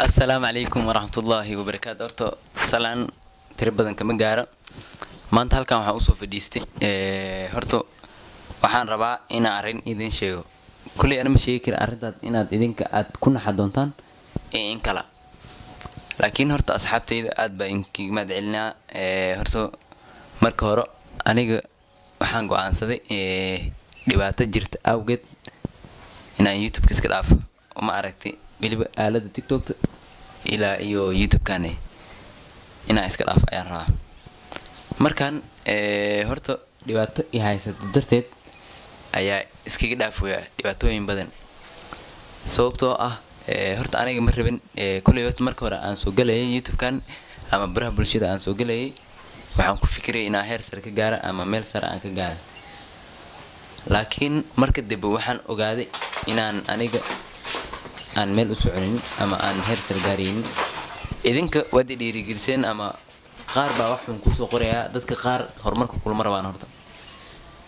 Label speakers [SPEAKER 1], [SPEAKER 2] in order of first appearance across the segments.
[SPEAKER 1] السلام عليكم ورحمة الله وبركاته. أرتو سلام تربدن كم جارة ما أنت هالكام حوصو في ديستي هرتو وحان ربع إنا أرين إذن شيء كل أنا مشي كر أردت إنا إذن كنا حدونتان إن كلا لكن هرتو أصحابتي إذا أدب إنك ما دعلنا هرتو مركورو أنا وحان جو عن صدي دبعت جرت أوجد إنا يوتيوب كيس كلاف وما عرفتي weliba aalada TikTok ilaa iyo YouTube kane ina iska dhaaf ayaan rabaa markaan horta dhibaato i haysata darteed ayaa iskaga dhaafaya dhibaatooyin badan sababtoo ah horta aniga ma rabin kulay horta marka hore aan soo galayay YouTube kan ama baraha bulshada aan soo galayay waxaan ku fikiray inaan heer sare ka gaaro ama meel sare aan ka gaaro laakiin marka dib waxaan ogaaday inaan aniga aan meel u soconin ama aan heer sare gaarin idinka wadi dhiirigeliseen ama qaar baa wax xun ku soo qoraya dadka qaar horumarka kulma rabaan horta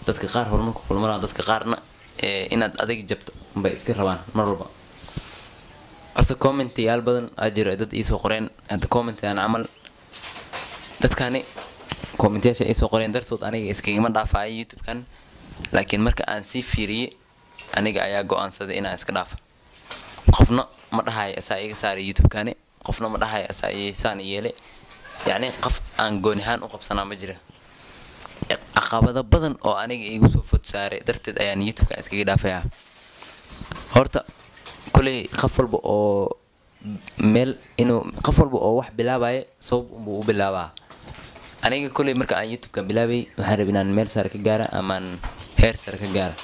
[SPEAKER 1] dadka qaar horumarka kulma rabaan dadka qaarna inaad adiga jabto bay iska rabaan mar walba horta comment yaal badan ajiro dad ii soo qoreen hada comment aan amal dadkani comment yaasha ii soo qoreen dartood aniga iskaga ma dhaafay YouTube kan laakiin marka aan si fiiriyay aniga ayaa go'aansaday inaan iska dhaafo qofna ma dhahay asaayiga saari YouTube kane qofna ma dhahay asaayi saan yeelay yani qof aan goonihan u qabsanaa ma jira aqabada badan oo aniga igu soo fod saaray darteed ayaan YouTube ka iskaga dhaafaya horta kulay qof walba oo meel inuu qof walba oo wax bilaabay sabab uu bilaabaa aniga kulay marka aan YouTube ka bilaabay waxaan rabay inaan meel sare ka gaaro ama heer sare ka gaaro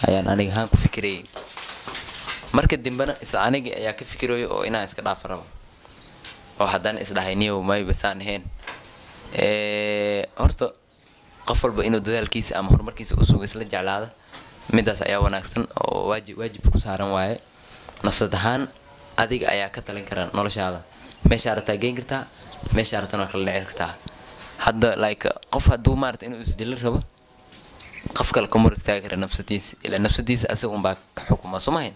[SPEAKER 1] ayaan aniga haan ku fikiray marka dambana isla aniga ayaa ka fikirayo oo inaan iska dhaaf rabo oo haddana isdhahayniyo may basaan ahayn horta qof walba inuu dadaalkiisa ama horumarkiisa u sugo isla jeclaada midaas ayaa wanaagsan oo waajib ku saaran waaye nafsad ahaan adiga ayaa ka talin kara noloshaada meesha aad taageyn kartaa meesha aad tan kala leeyahay kartaa hadda like qof hadduu maartay inuu isdilin rabo qof kale kuma istaagi kara nafsadiisa ila nafsadiisa asagu baa xukuma Soomaaliya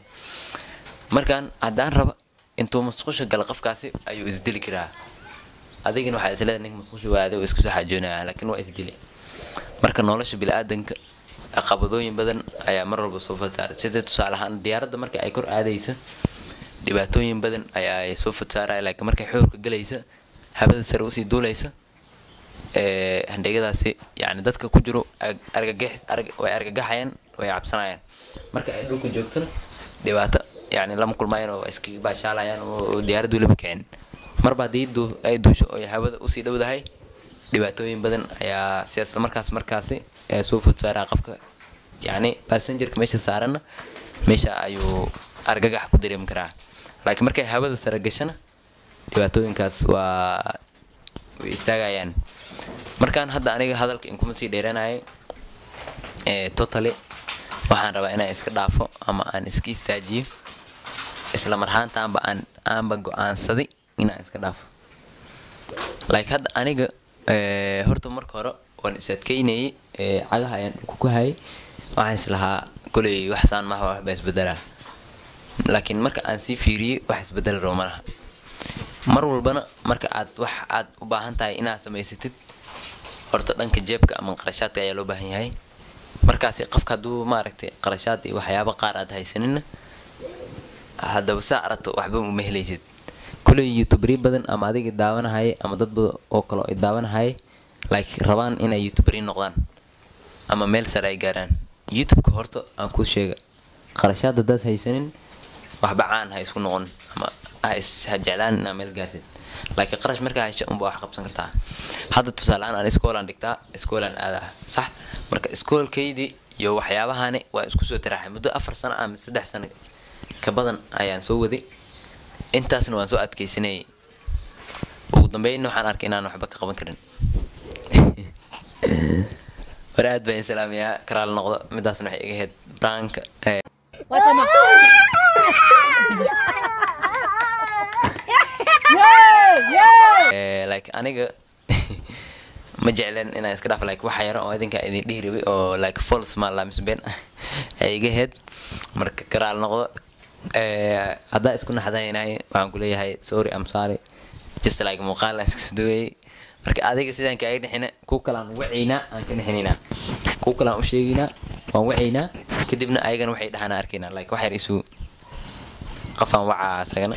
[SPEAKER 1] markaan hadaan raba intuu masqusha gal qofkaasi ayuu isdili karaa adigina waxa isleedahay nin masqusha waade oo isku saxajoonaa laakiin waa isdili marka nolosha bilaadanka aqabadooyin badan ayaa mar walba soo fataaray sida tusaale ahaan diyaaradda marka ay kor aadayso dhibaatooyin badan ayaa ay soo fataaray laakiin markay xoog ka galaysa habada sare u sii duulaysa handegadaasi yani dadka ku jiro way argagaxayaan way cabsanayaan marka ay dhulka joogtana dhibaato yani lama kulmayaan oo iska baashaalayaan oo diyaaraddu lama kicin marba diidu ay duusho oo hawada u sii dhawdahay dhibaatooyin badan ayaa siyaasad markaasi soo fudsaaraa qofka yani passenger meesha saarana meesha ayuu argagax ku dareemi karaa laakiin markay hawada sare gashana dhibaatooyinkaas waa way istaagayaan markaan hadda aniga hadalka in kuma sii dheeranahay totally waxaan rabaa inaan iska dhaafo ama aan iska istaajiyo isla marhaantaanba aanba go'aansaday inaan iska dhaafo like hadda aniga horta marka hore waan isadkeynay cagaha ayaan ku hayay waxaan islahaa kulay waxsaan ma wax baa isbedelaa laakiin marka aan si fiiriyay wax isbedel roo malaha mar walbana marka aad u baahan tahay inaad samaysatid horta dhanka jeebka ama qarashaadka ayaa loo baahan yahay markaas qofka haduu maaragtay qarashaad iyo waxyaabo qaar aad haysanin hadaba saarto waxba uma helaysid kulay YouTuber badan ama adiga daawanahay ama dad badan oo kale oo daawanahay like rabaan inay YouTuber noqdaan ama meel sare ay gaaraan YouTube-ka horta aan ku sheega qarashaad dad haysanin waxba caan hay isku noqon ama ishajalaan meel gaarsid laakiin qarash marka ay shaqo wax qabsan kartaa hadda tusaale aan iskoolan dhigtaa iskoolan aada sax marka iskoolkeydii iyo waxyaabahaani waa isku soo tiraaxay muddo 4 sano ama 3 sano ka badan ayaan soo waday intaasna waan soo adkeysanay ugu dambeyn waxaan arkay inaan waxba ka qaban karin waraad baan salaamiyaa karaal noqdo midaasna waxay iga heed prank like aniga ma jeclen inaan iska dhaaf like waxa yar oo idinka idin dhiiribay oo like false ma la misbeen ay iga heed marka karaal noqdo haddaa isku naxdaynahay waxaan ku leeyahay sorry I'm sorry just like muuqaal aan iska duwayay marka adiga sidaan kaaga dhixina ku kala aan waciina aan ka dhixinina ku kala aan u sheegina waan waciina kadibna ayagana waxay dhahan arkayna like wax yar isu qafan waca sagana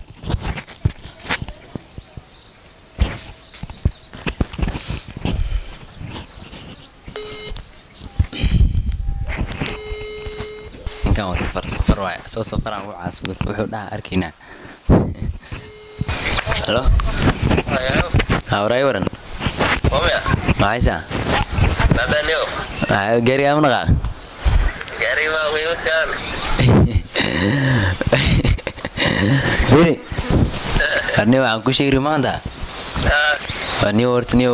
[SPEAKER 1] kan waa safar waay soo safaraan waca suuqta wuxuu dhaha arkayna hello awray waran maaysa
[SPEAKER 2] Babanyo.
[SPEAKER 1] gari am naqa
[SPEAKER 2] Gari ma wiilkan.
[SPEAKER 1] Wiri arni waxaan ku sheegay maanta arni hortani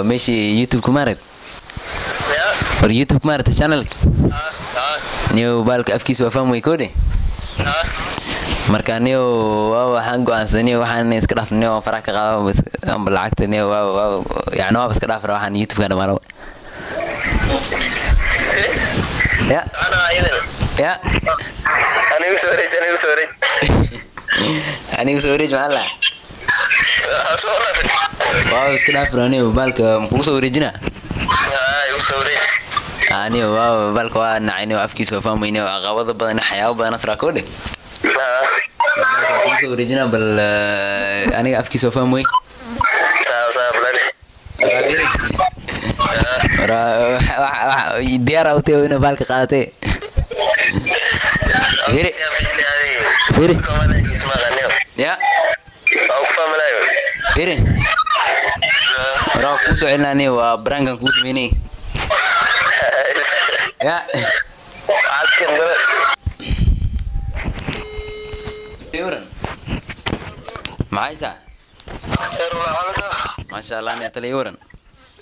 [SPEAKER 1] meeshii YouTube ku maarad war YouTube maarad channel niyo balka afkiis waa fahmay koode marka niyo waxaan go'aansanay waxaan iska dhaafnay oo faraha ka qaado amba lacagta niyo yaani waa iska dhaafra waxaan YouTube ka dhamaalo ya ya
[SPEAKER 2] Anigu soo wareej
[SPEAKER 1] maala waaw iska dhaafra niyo balka muxuu soo wareejina ani waaw balka waa nacayni afkiis waa fahmayni aqabada badan xayaabo badan asra koode soo wareejina bal aniga afkiis waa fahmay diyaar awtay oo ina balka qaadatay hiri ya hiri ku soo celinani waa brankan ku sameeyay ya يورن معايزة ما شاء الله أنت لي يورن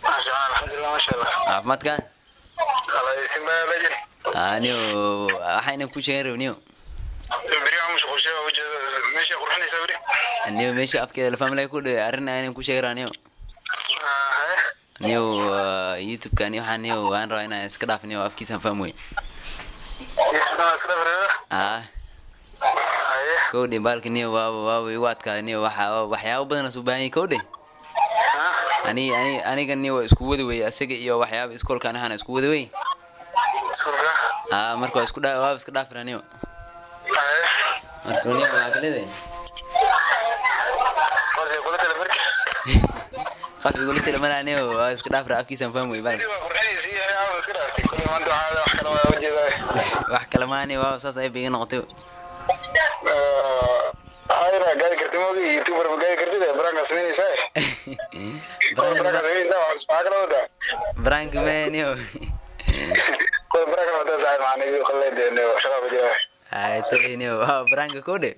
[SPEAKER 2] ما شاء الله الحمد لله ما شاء الله
[SPEAKER 1] عفمت كان
[SPEAKER 2] الله يسمى بدل
[SPEAKER 1] نيو أحيانا كل شيء نيو
[SPEAKER 2] بريء مش خوشة وجه ماشي قرحني سوري
[SPEAKER 1] نيو ماشي أفكار الفهم لا يكون أرنا أنا كل شيء نيو نيو يوتيوب كان نيو حنيو وأنا رأينا سكراف نيو أفكي سنفهموي
[SPEAKER 2] يوتيوب أنا سكراف
[SPEAKER 1] كودي بالك نيو واو يوات كان نيو وحياة بدنا سباني كودي أنا كان نيو إسكود وي أسيق يو وحياة إسكول كان هنا إسكود وي مركو إسكود واو إسكراف رانيو مركو نيو ولا كله ده خاف يقول لي لما أنا إسكراف رأكي سنفهم ويبان وحكي لما أنا واو صاص أي بيجي نقطيو
[SPEAKER 2] هاي را قاعد كرتي موجي يوتيوبر قاعد كرتي ده برانك اسمه ساي برانك اسمه ساي ما ده
[SPEAKER 1] برانك مانيو
[SPEAKER 2] كل برانك ما ده ساي معني خلي ده انه شباب جوا
[SPEAKER 1] هاي تلينيو برانك كودي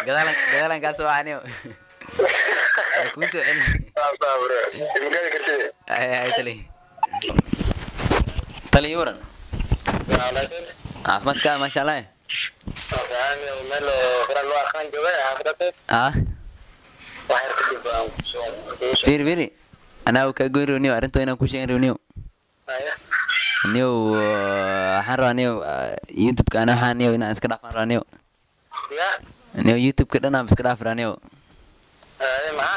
[SPEAKER 1] قدالان قاسو عنيو كوسو ان
[SPEAKER 2] صابر قاعد كرتي
[SPEAKER 1] هاي تلي يورن
[SPEAKER 2] لا سيد
[SPEAKER 1] عفمت كان ما شاء الله
[SPEAKER 2] فاهمي وماله فرا لو اخان جوا حضرتك واحد كده
[SPEAKER 1] فيري انا وكاغوري نيو ارنتو انا كوشين نيو نيو حرا نيو يوتيوب كان انا نيو انا اسك دافان رانيو نيو يوتيوب كدنا اسك داف رانيو
[SPEAKER 2] ما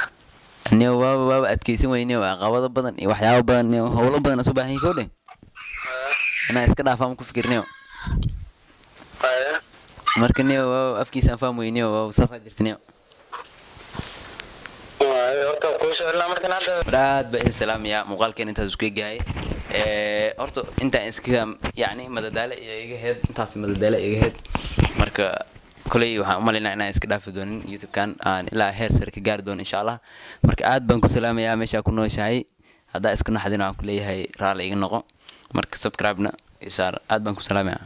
[SPEAKER 1] نيو واو adkeysan weyniyo aqabada badan iyo waxyaabo badan iyo hawlo badan soo baahan koode ana iska dhaafam ku fikirniyo marka niyo afkiisa fahmo weyniyo saasa jirtniyo
[SPEAKER 2] horta ku soo ilaa markan hadda
[SPEAKER 1] raad ba salaam ya muuqaalkeen intaas isku gaay horta inta iska yaani madadaalo iga heed intaas madadaalo iga heed marka kulay waxaan u maleynaa inaan iska dhaafi doonin YouTube kan aan ilaa heer sare ka gaari doono insha Allah marka aad baan ku salaamayaa meesha ku nooshahay hadaa iska naxdin aan ku leeyahay raali iga noqo marka subscribe na isaar aad baan ku salaamayaa